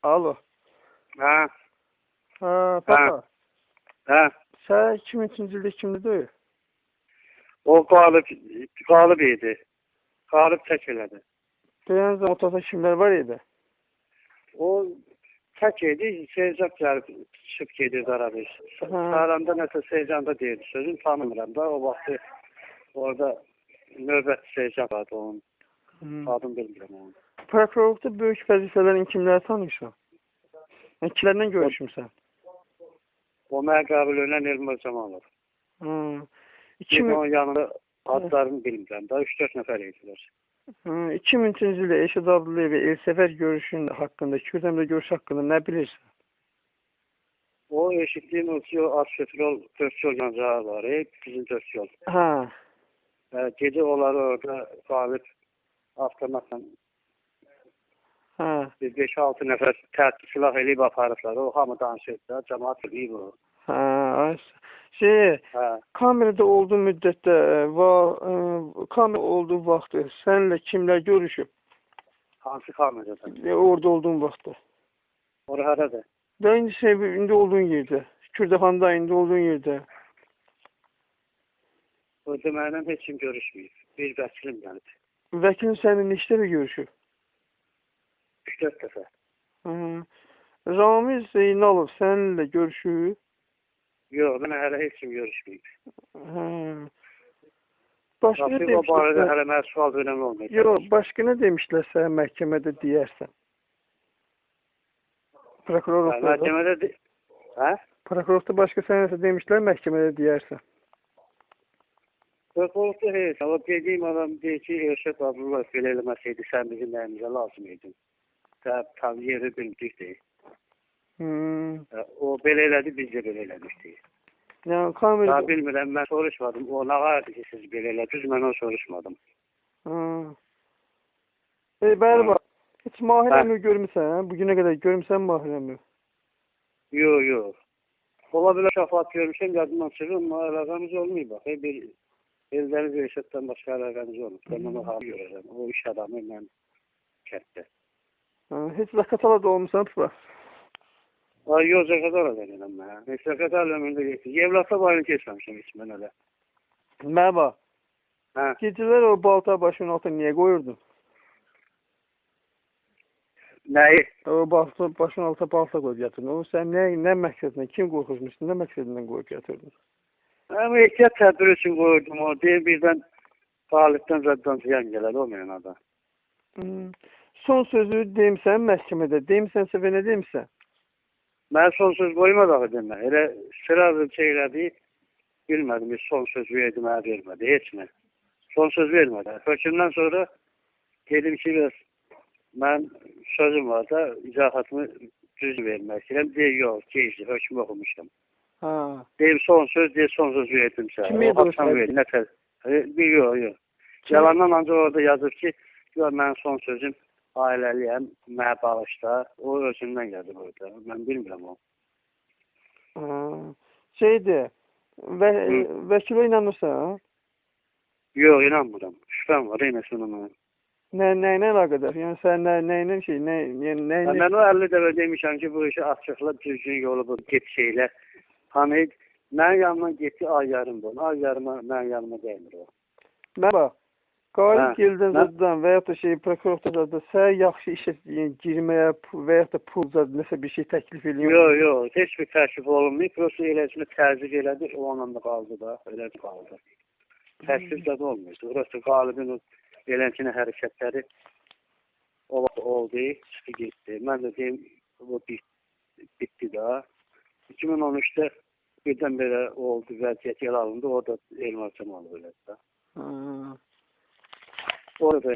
Alo. Ha, Ha, papa. ha. Sen 2003 ildə kimdə döyür? O qalib idi. Qalib tək elədi. Döyən zaman otaqda kimlər var idi? O tək idi, Seycan gəlib çıxıb gedirdi arabir. Ha. Sağlamda nəsə Seycanda deyirdi, sözünü tanımıram da. O vaxtı orada növbət Seycan vardı onun. Adını bilmirəm onun. Prokurorluqda böyük vəzifələrin kimləri tanıyırsan? Yəni, kimlərlə görüşmüsən? O mənə qəbul edən Elmar Camalov. Bir onun yanında adlarını bilmirəm da, 3-4 nəfər idilər. 2003-cü ildə Eşid Abdullayev və Elsəvər görüşün haqqında, Kürdəmdə görüş haqqında nə bilirsən? O eşitdiyim o ki, o Arşetrol 4 yol yanacağı var, bizim 4 yol. Ha. Gecə onları orada qalib avtomatla Ha. 5-6 nəfər tərtib silah eləyib aparıblar. O hamı danışır da, cəmaat eləyib o. Ha. Kamerada olduğu müddətdə kamera olduğu vaxtı səninlə kimlər görüşüb? Hansı kamerada? Orada olduğun vaxtda. Orada haradır? Da indi olduğun yerdə. Kürdəxanda indi olduğun yerdə. O deməklə heç kim görüşməyib. Bir vəkilim gəlib. Vəkilin səninlə neçə dəfə görüşüb? 3-4 dəfə. Ramiz Zeynalov səninlə görüşüb? Yox, mənə hələ heç kim görüşməyib. Başqa nə demişlər? O barədə hələ mənə sual verən olmayıb. Yox, başqa nə demişlər sənə məhkəmədə deyərsən? Prokurorluqda. Məhkəmədə hə? Prokurorluqda başqa sənə nəsə demişlər, məhkəmədə deyərsən. Prokurorluqda heç. O dediyim adam deyir ki, Elşad Abdullayev belə eləməsəydi, sən bizim nəyimizə lazım idin. Tam yeri bildik deyil. O belə elədi, biz də belə elədik deyil. Yəni, kamerada... Daha bilmirəm, mən soruşmadım. O nə vardı ki, siz belə elədiniz, mən onu soruşmadım. Bəli, bax. Heç Mahir əmi görmüsən, bugünə qədər görmüsən Mahir əmi? Yox, yox. Ola bilər şəfaat görmüşəm, yadımdan çıxır, amma əlaqəmiz olmayıb. Bax, bir Eldəniz Elşaddan başqa əlaqəmiz olmayıb. Mən onu hamı görərəm. O iş adamı ilə kətdə. Heç Zaqatala da olmuşsan, tutla? Yox, Zaqatala da gələm mən. Heç Zaqatala ömründə geçdim. Yevlatda bayını keçməmişəm heç mən elə. Mənə bax. Gecələr o balta başının altına niyə qoyurdun? Nəyi? O başının altına balta qoyub gətirdin. O sən nə məqsədlə, kim qorxuzmuşsun, nə məqsədlə qoyub gətirdin? Amma ehtiyat tədbiri üçün qoyurdum o. Deyir, birdən qalibdən zəddən ziyan gələr o mənada. Son sözü deyimsən məhkəmədə, deyimsənsə və nə deyimsən? Mən son söz qoymadı demə. Elə sıra şeylədi, bilmədim, son söz verdi, mənə vermədi, heç nə. Son söz vermədi. Hökümdən sonra dedim ki, mən sözüm var da, izahatımı düz vermək istəyirəm. Deyir, yox, gecdi, höküm oxumuşdum. Deyim, son söz verdim sənə. Kimi verdi, nətər? Yox. Yalandan ancaq orada yazır ki, yox, mən son sözüm ailəliyəm, mənə bağışda. O özündən gəldi orada. Mən bilmirəm o. Şeydir, vəkilə inanırsan? Yox, inanmıram. Şübhəm var, eyləsin ona. Nəyinə əlaqədar? Yəni, sən nəyinə şey, nəyinə... Mən o 50 dəfə demişəm ki, bu işi açıqla, düzgün yolu bu, get şeylə. Hani, mənim yanıma getdi, ay yarım bu. Ay yarıma, mənim yanıma dəymir o. Mən bax, qalib geldən zaddan və ya da prokurorluqda zaddan sənə yaxşı işə girməyə və ya da pul zaddan nəsə bir şey təklif ediyor? Yox, heç bir təklif olunmayıb. Prosta eləcə təzyiq elədi, o onunla qaldı da, eləcə qaldı. Təklif zadı olmuşdu. Prosta qalibin o eləncini hərəkətləri o vaxt oldu, çıxdı getdi. Mən də deyim, o bitdi da. 2013-də birdən belə oldu, vəziyyət yer alındı, o da Elmar Camalov elədi da. Orada